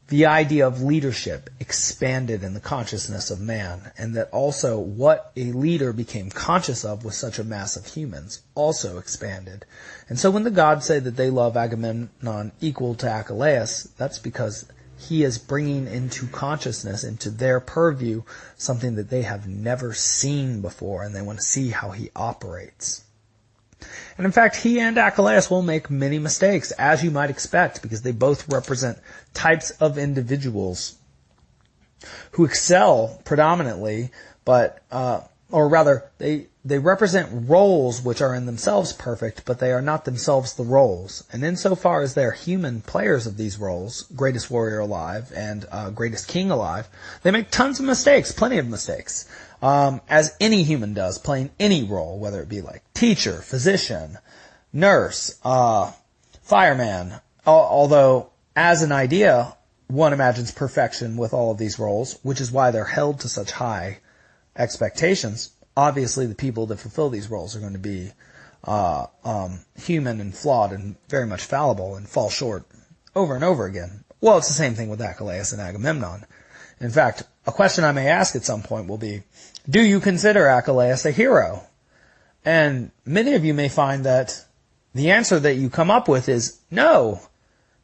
the idea of leadership expanded in the consciousness of man, and that also what a leader became conscious of with such a mass of humans also expanded. And so when the gods say that they love Agamemnon equal to Achilles, that's because he is bringing into consciousness, into their purview, something that they have never seen before, and they want to see how he operates. And in fact, he and Achilles will make many mistakes, as you might expect, because they both represent types of individuals who excel predominantly, but, they represent roles which are in themselves perfect, but they are not themselves the roles. And insofar as they're human players of these roles, greatest warrior alive and greatest king alive, they make tons of mistakes, plenty of mistakes. As any human does, playing any role, whether it be like teacher, physician, nurse, fireman. Although, as an idea, one imagines perfection with all of these roles, which is why they're held to such high expectations. Obviously, the people that fulfill these roles are going to be human and flawed and very much fallible and fall short over and over again. Well, it's the same thing with Achilles and Agamemnon. In fact, a question I may ask at some point will be, do you consider Achilles a hero? And many of you may find that the answer that you come up with is no,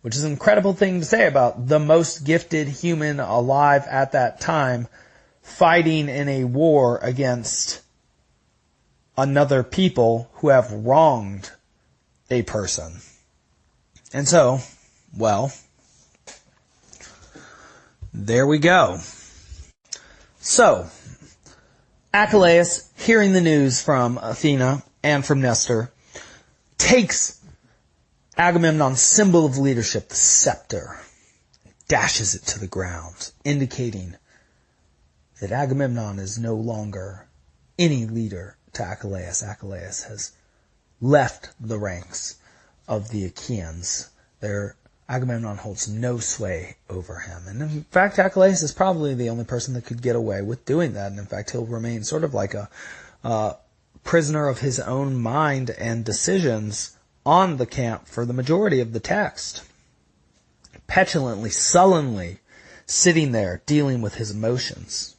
which is an incredible thing to say about the most gifted human alive at that time, fighting in a war against another people who have wronged a person. And so, well, there we go. So, Achilles, hearing the news from Athena and from Nestor, takes Agamemnon's symbol of leadership, the scepter, dashes it to the ground, indicating that Agamemnon is no longer any leader to Achilles. Achilles has left the ranks of the Achaeans. Agamemnon holds no sway over him. And in fact, Achilles is probably the only person that could get away with doing that. And in fact, he'll remain sort of like a prisoner of his own mind and decisions on the camp for the majority of the text. Petulantly, sullenly sitting there dealing with his emotions.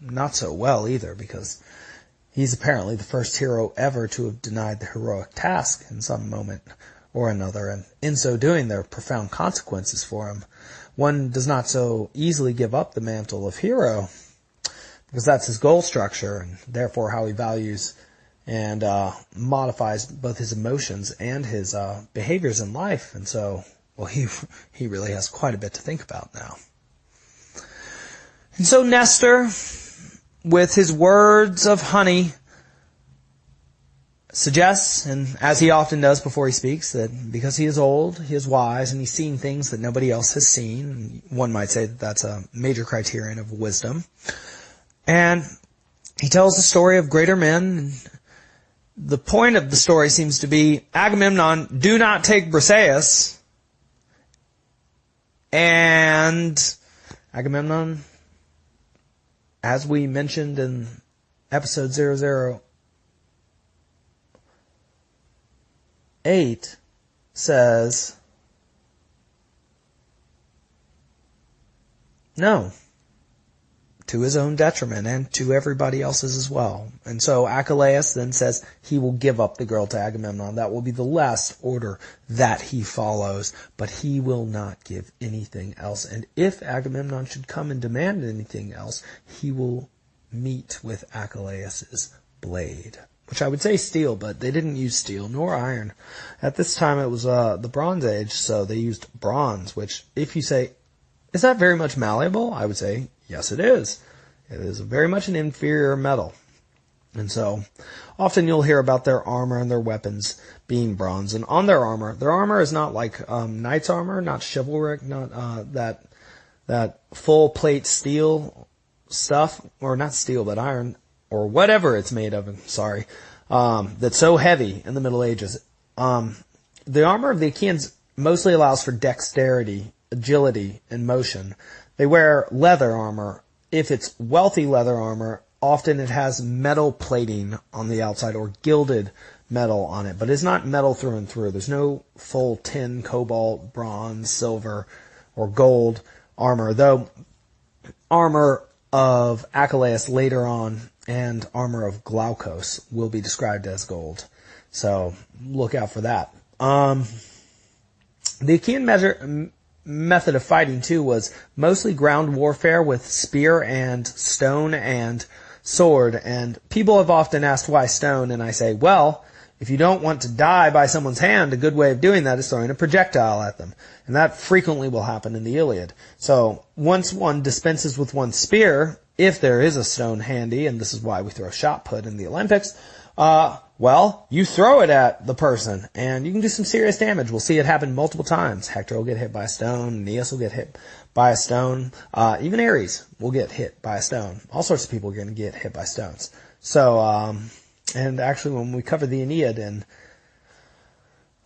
Not so well either, because he's apparently the first hero ever to have denied the heroic task in some moment or another, and in so doing there are profound consequences for him. One does not so easily give up the mantle of hero, because that's his goal structure, and therefore how he values and modifies both his emotions and his behaviors in life. And so, well, he really has quite a bit to think about now. And so Nestor, with his words of honey, suggests, and as he often does before he speaks, that because he is old, he is wise, and he's seen things that nobody else has seen. One might say that that's a major criterion of wisdom. And he tells the story of greater men. The point of the story seems to be, Agamemnon, do not take Briseis. And Agamemnon, as we mentioned in episode 008, says, no, to his own detriment and to everybody else's as well. And so Achilles then says he will give up the girl to Agamemnon. That will be the last order that he follows, but he will not give anything else. And if Agamemnon should come and demand anything else, he will meet with Achilles' blade, which I would say steel, but they didn't use steel nor iron. At this time it was the Bronze Age, so they used bronze, which if you say, is that very much malleable? I would say, yes, it is. It is very much an inferior metal. And so, often you'll hear about their armor and their weapons being bronze. And on their armor is not like knight's armor, not chivalric, not that full plate steel stuff, or not steel, but iron, or whatever it's made of, that's so heavy in the Middle Ages. The armor of the Achaeans mostly allows for dexterity, agility, and motion. They wear leather armor. If it's wealthy leather armor, often it has metal plating on the outside or gilded metal on it, but it's not metal through and through. There's no full tin, cobalt, bronze, silver, or gold armor, though armor of Achilles later on and armor of Glaucus will be described as gold. So look out for that. The Achaean method of fighting too was mostly ground warfare with spear and stone and sword. And people have often asked why stone, and I say, well, if you don't want to die by someone's hand, a good way of doing that is throwing a projectile at them. And that frequently will happen in the Iliad. So once one dispenses with one spear, if there is a stone handy, and this is why we throw shot put in the Olympics, well, you throw it at the person, and you can do some serious damage. We'll see it happen multiple times. Hector will get hit by a stone, Aeneas will get hit by a stone, even Ares will get hit by a stone. All sorts of people are going to get hit by stones. So, and actually when we cover the Aeneid in,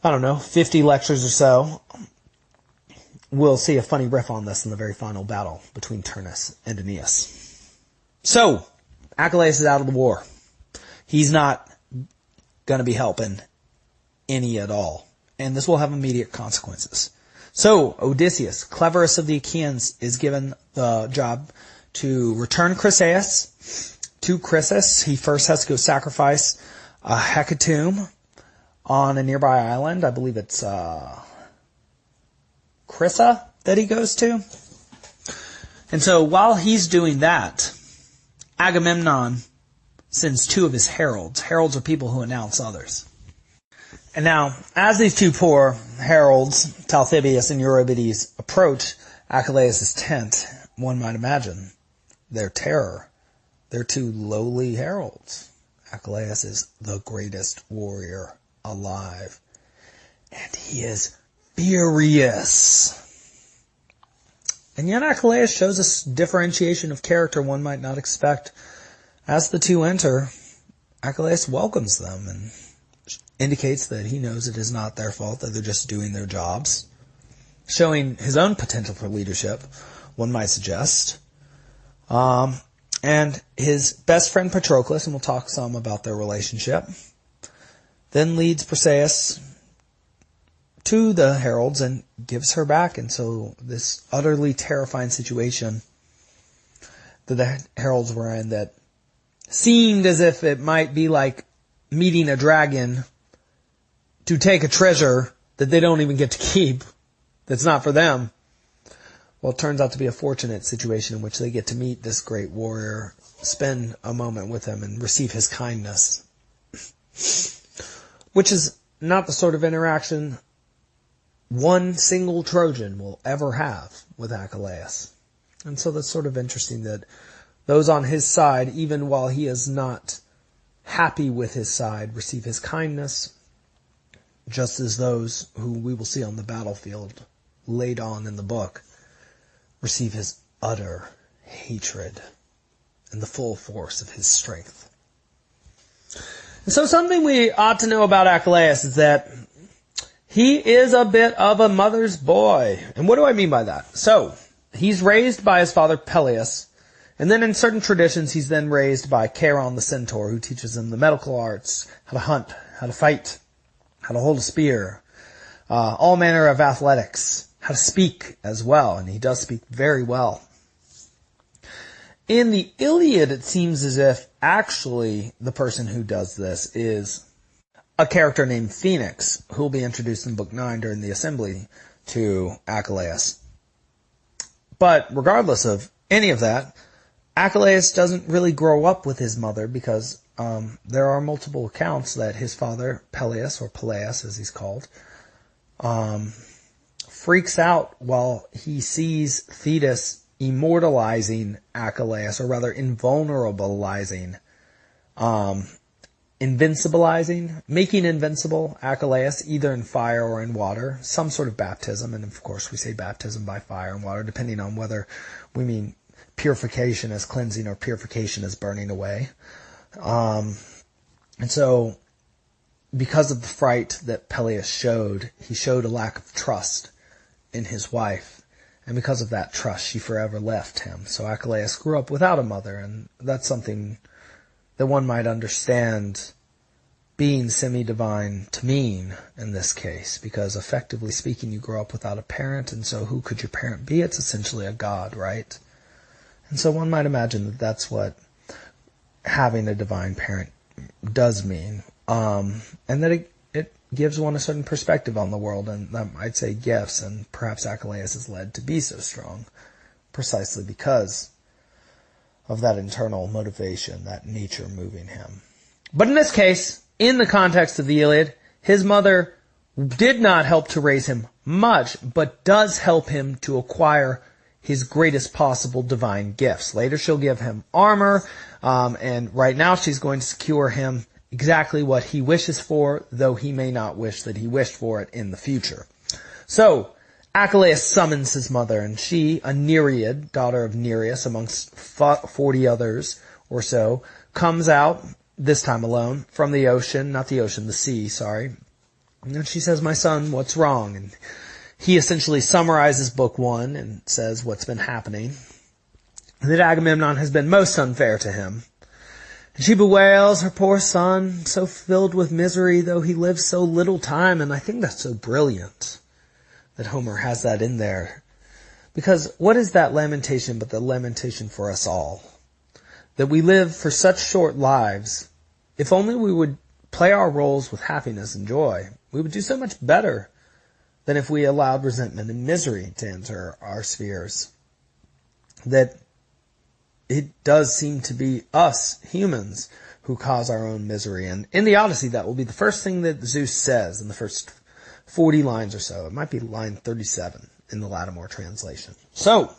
50 lectures or so, we'll see a funny riff on this in the very final battle between Turnus and Aeneas. So, Achilles is out of the war. He's not going to be helping any at all. And this will have immediate consequences. So, Odysseus, cleverest of the Achaeans, is given the job to return Chryseis to Chrysis. He first has to go sacrifice a hecatomb on a nearby island. I believe it's Chrysa that he goes to. And so while he's doing that, Agamemnon sends two of his heralds. Heralds are people who announce others. And now, as these two poor heralds, Talthybius and Eurybides, approach Achilles' tent, one might imagine their terror. They're two lowly heralds. Achilles is the greatest warrior alive. And he is furious. And yet Achilles shows us differentiation of character one might not expect. As the two enter, Achilles welcomes them and indicates that he knows it is not their fault, that they're just doing their jobs, showing his own potential for leadership, one might suggest. And his best friend Patroclus, and we'll talk some about their relationship, then leads Perseus to the heralds and gives her back. And so this utterly terrifying situation that the heralds were in, that seemed as if it might be like meeting a dragon to take a treasure that they don't even get to keep, that's not for them. Well, it turns out to be a fortunate situation in which they get to meet this great warrior, spend a moment with him, and receive his kindness. Which is not the sort of interaction one single Trojan will ever have with Achilles. And so that's sort of interesting that those on his side, even while he is not happy with his side, receive his kindness, just as those who we will see on the battlefield laid on in the book receive his utter hatred and the full force of his strength. And so something we ought to know about Achilles is that he is a bit of a mother's boy. And what do I mean by that? So, he's raised by his father Peleus, and then in certain traditions he's then raised by Charon the centaur, who teaches him the medical arts, how to hunt, how to fight, how to hold a spear, all manner of athletics, how to speak as well, and he does speak very well. In the Iliad, it seems as if actually the person who does this is a character named Phoenix, who will be introduced in Book 9 during the assembly to Achilles. But regardless of any of that, Achilles doesn't really grow up with his mother because there are multiple accounts that his father, Peleus, or Peleus as he's called, freaks out while he sees Thetis immortalizing Achilles, or rather invulnerabilizing, invincibilizing, making invincible Achilles, either in fire or in water, some sort of baptism, and of course we say baptism by fire and water, depending on whether we mean purification as cleansing or purification as burning away. And so, because of the fright that Peleus showed, he showed a lack of trust in his wife, and because of that trust, she forever left him. So Achilles grew up without a mother, and that's something that one might understand being semi-divine to mean in this case, because effectively speaking, you grow up without a parent, and so who could your parent be? It's essentially a god, right? And so one might imagine that that's what having a divine parent does mean, and that it gives one a certain perspective on the world, and that might say gifts, and perhaps Achilles is led to be so strong precisely because of that internal motivation, that nature moving him. But in this case, in the context of the Iliad, his mother did not help to raise him much, but does help him to acquire his greatest possible divine gifts. Later she'll give him armor, and right now she's going to secure him exactly what he wishes for, though he may not wish that he wished for it in the future. So, Achilles summons his mother, and she, a Nereid, daughter of Nereus, amongst 40 others or so, comes out, this time alone, from the ocean, not the ocean, the sea, sorry. And she says, "My son, what's wrong?" And he essentially summarizes Book 1 and says what's been happening, and that Agamemnon has been most unfair to him. And she bewails her poor son, so filled with misery, though he lives so little time, and I think that's so brilliant that Homer has that in there. Because what is that lamentation but the lamentation for us all? That we live for such short lives. If only we would play our roles with happiness and joy, we would do so much better than if we allowed resentment and misery to enter our spheres. That it does seem to be us, humans, who cause our own misery. And in the Odyssey, that will be the first thing that Zeus says in the first 40 lines or so. It might be line 37 in the Lattimore translation. So,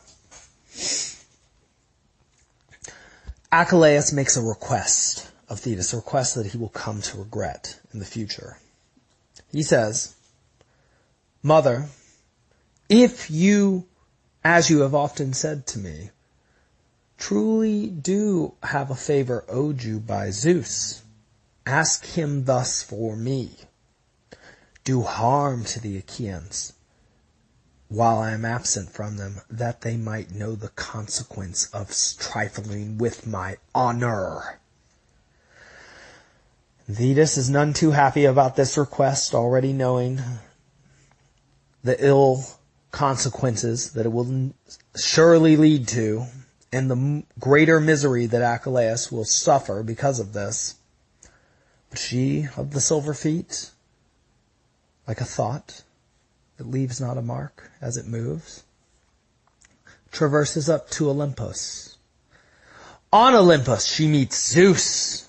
Achilles makes a request of Thetis, a request that he will come to regret in the future. He says, "Mother, if you, as you have often said to me, truly do have a favor owed you by Zeus, ask him thus for me. Do harm to the Achaeans while I am absent from them, that they might know the consequence of trifling with my honor." Thetis is none too happy about this request, already knowing the ill consequences that it will surely lead to, and the greater misery that Achilles will suffer because of this. But she of the silver feet, like a thought that leaves not a mark as it moves, traverses up to Olympus. On Olympus she meets Zeus,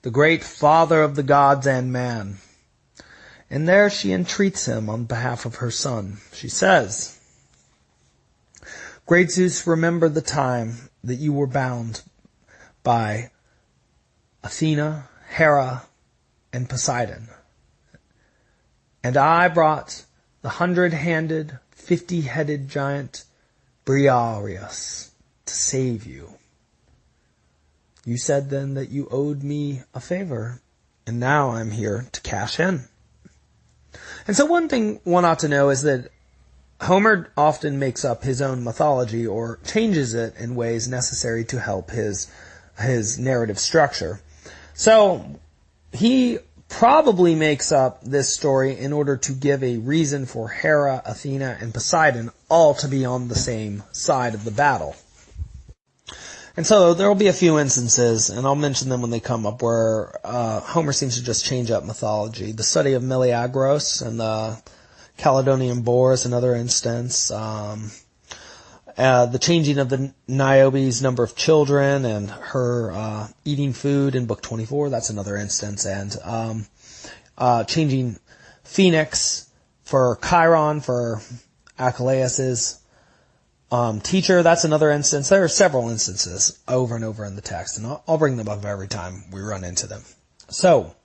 the great father of the gods and man. And there she entreats him on behalf of her son. She says, "Great Zeus, remember the time that you were bound by Athena, Hera, and Poseidon. And I brought the 100-handed, 50-headed giant Briareus to save you. You said then that you owed me a favor, and now I'm here to cash in." And so one thing one ought to know is that Homer often makes up his own mythology or changes it in ways necessary to help his narrative structure. So he probably makes up this story in order to give a reason for Hera, Athena, and Poseidon all to be on the same side of the battle. And so there will be a few instances, and I'll mention them when they come up, where Homer seems to just change up mythology. The study of Meleagros and the Caledonian Boar is another instance. The changing of the Niobe's number of children and her eating food in Book 24, that's another instance. And changing Phoenix for Chiron for Achilles' teacher, that's another instance. There are several instances over and over in the text, and I'll bring them up every time we run into them. So,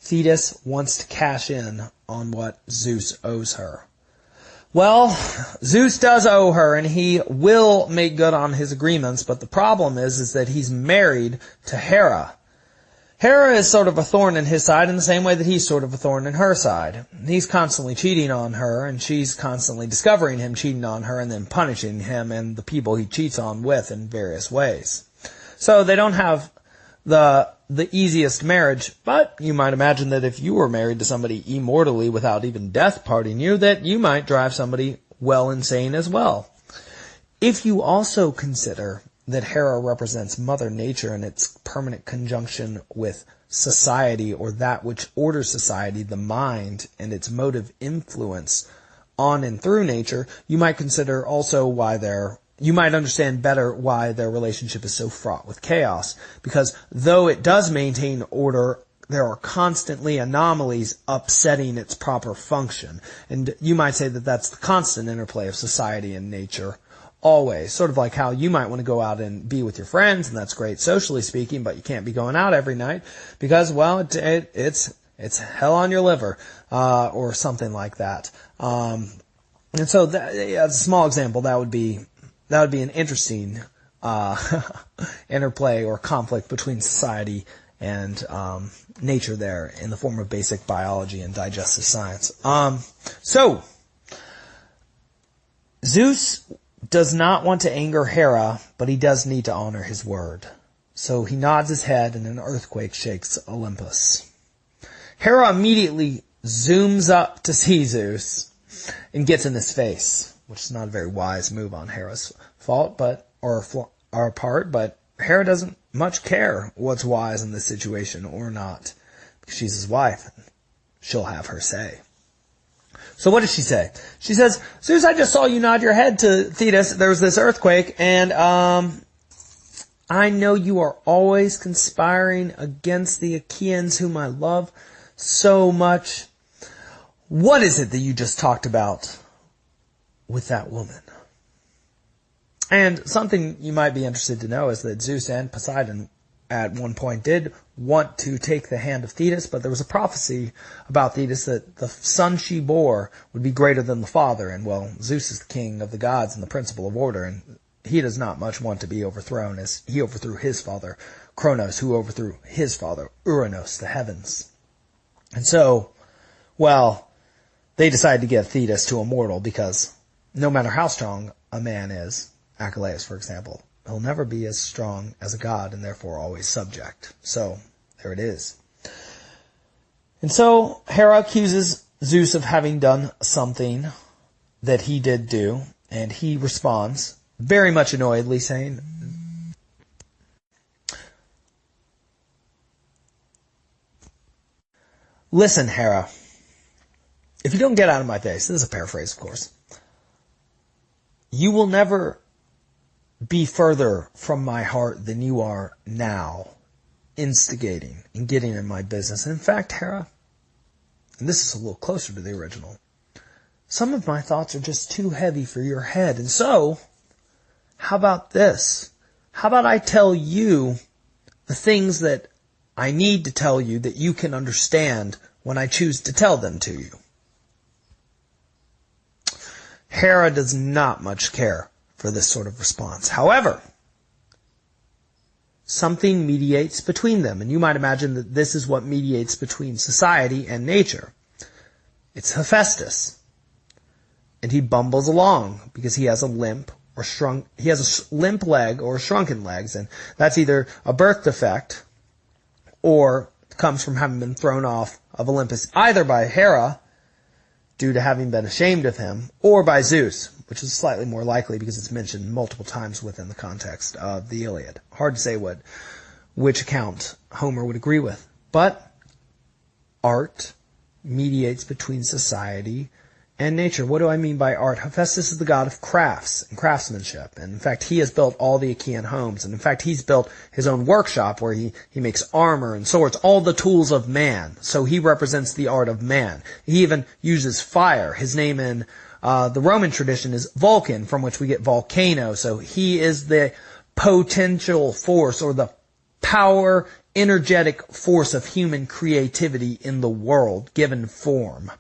Thetis wants to cash in on what Zeus owes her. Well, Zeus does owe her, and he will make good on his agreements, but the problem is that he's married to Hera. Hera is sort of a thorn in his side in the same way that he's sort of a thorn in her side. He's constantly cheating on her, and she's constantly discovering him cheating on her and then punishing him and the people he cheats on with in various ways. So they don't have the easiest marriage, but you might imagine that if you were married to somebody immortally without even death parting you, that you might drive somebody well insane as well. If you also consider that Hera represents Mother Nature in its permanent conjunction with society, or that which orders society, the mind, and its motive influence on and through nature, you might consider also you might understand better why their relationship is so fraught with chaos. Because though it does maintain order, there are constantly anomalies upsetting its proper function. And you might say that that's the constant interplay of society and nature. Always. Sort of like how you might want to go out and be with your friends, and that's great socially speaking, but you can't be going out every night because, well, it's hell on your liver, or something like that. And so as a small example, that would be an interesting, interplay or conflict between society and, nature there in the form of basic biology and digestive science. So, Zeus does not want to anger Hera, but he does need to honor his word. So he nods his head and an earthquake shakes Olympus. Hera immediately zooms up to see Zeus and gets in his face, which is not a very wise move on Hera's part, but Hera doesn't much care what's wise in this situation or not, because she's his wife and she'll have her say. So what does she say? She says, Zeus, I just saw you nod your head to Thetis. There was this earthquake, and I know you are always conspiring against the Achaeans, whom I love so much. What is it that you just talked about with that woman? And something you might be interested to know is that Zeus and Poseidon at one point did want to take the hand of Thetis, but there was a prophecy about Thetis that the son she bore would be greater than the father, and well, Zeus is the king of the gods and the principle of order, and he does not much want to be overthrown, as he overthrew his father, Kronos, who overthrew his father, Uranos, the heavens. And so, well, they decided to give Thetis to a mortal, because no matter how strong a man is, Achilles, for example, he'll never be as strong as a god and therefore always subject. So, there it is. And so, Hera accuses Zeus of having done something that he did do, and he responds, very much annoyedly, saying, Listen, Hera, if you don't get out of my face, this is a paraphrase, of course, you will never be further from my heart than you are now, instigating and getting in my business. In fact, Hera, and this is a little closer to the original, some of my thoughts are just too heavy for your head. And so, how about this? How about I tell you the things that I need to tell you that you can understand when I choose to tell them to you? Hera does not much care for this sort of response. However, something mediates between them, and you might imagine that this is what mediates between society and nature. It's Hephaestus. And he bumbles along because he has a limp limp leg or shrunken legs, and that's either a birth defect or comes from having been thrown off of Olympus either by Hera due to having been ashamed of him, or by Zeus. which is slightly more likely because it's mentioned multiple times within the context of the Iliad. Hard to say which account Homer would agree with. But art mediates between society and nature. What do I mean by art? Hephaestus is the god of crafts and craftsmanship. And in fact, he has built all the Achaean homes. And in fact, he's built his own workshop where he makes armor and swords, all the tools of man. So he represents the art of man. He even uses fire. His name in the Roman tradition is Vulcan, from which we get volcano. So he is the potential force, or the power, energetic force of human creativity in the world, given form.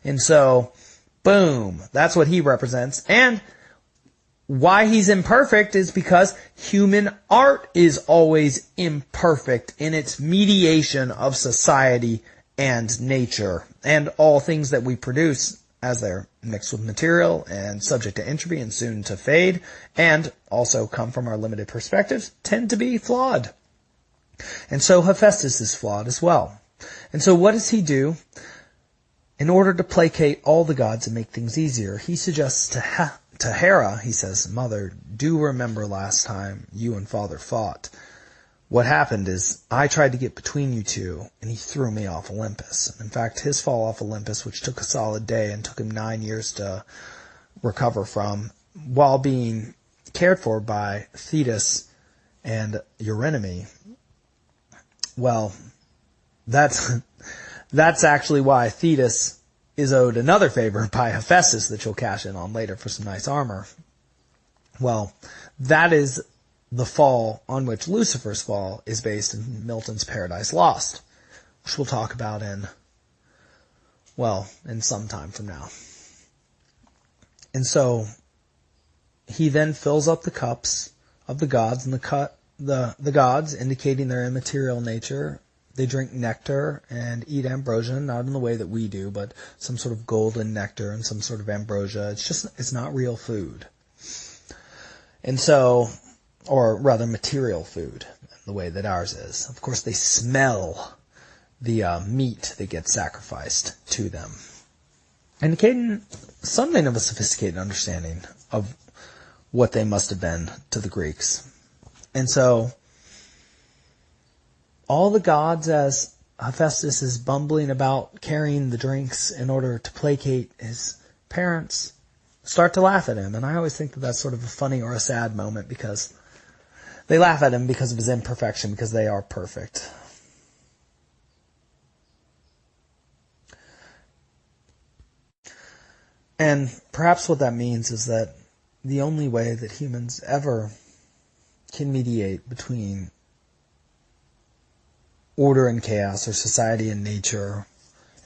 And so, boom, that's what he represents. And why he's imperfect is because human art is always imperfect in its mediation of society and nature, and all things that we produce, as they're mixed with material and subject to entropy and soon to fade, and also come from our limited perspectives, tend to be flawed. And so Hephaestus is flawed as well. And so what does he do? In order to placate all the gods and make things easier, he suggests to Hera, he says, "Mother, do remember last time you and father fought. What happened is I tried to get between you two, and he threw me off Olympus." In fact, his fall off Olympus, which took a solid day and took him 9 years to recover from, while being cared for by Thetis and Eurynome, well, that's actually why Thetis is owed another favor by Hephaestus that she'll cash in on later for some nice armor. Well, that is the fall on which Lucifer's fall is based in Milton's Paradise Lost, which we'll talk about in some time from now. And so he then fills up the cups of the gods, and the gods, indicating their immaterial nature, they drink nectar and eat ambrosia, not in the way that we do, but some sort of golden nectar and some sort of ambrosia. It's not real food. And so, or rather material food, the way that ours is. Of course, they smell the meat that gets sacrificed to them, indicating something of a sophisticated understanding of what they must have been to the Greeks. And so, all the gods, as Hephaestus is bumbling about carrying the drinks in order to placate his parents, start to laugh at him. And I always think that that's sort of a funny or a sad moment, because they laugh at him because of his imperfection, because they are perfect. And perhaps what that means is that the only way that humans ever can mediate between order and chaos, or society and nature,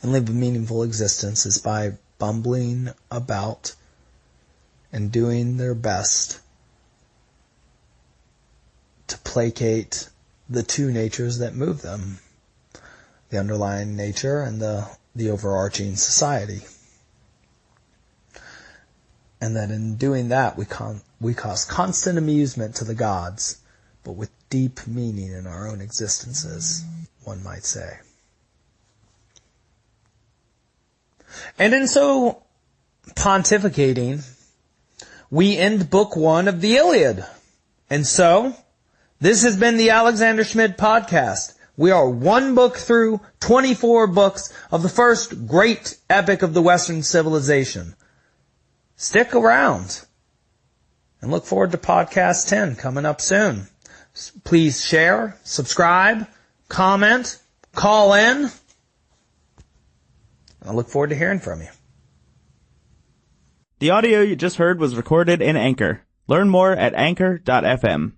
and live a meaningful existence is by bumbling about and doing their best to placate the two natures that move them, the underlying nature and the overarching society. And that in doing that, we cause constant amusement to the gods, but with deep meaning in our own existences, one might say. And in so pontificating, we end Book 1 of the Iliad. And so, this has been the Alexander Schmid Podcast. We are one book through 24 books of the first great epic of the Western civilization. Stick around and look forward to Podcast 10 coming up soon. Please share, subscribe, comment, call in. I look forward to hearing from you. The audio you just heard was recorded in Anchor. Learn more at anchor.fm.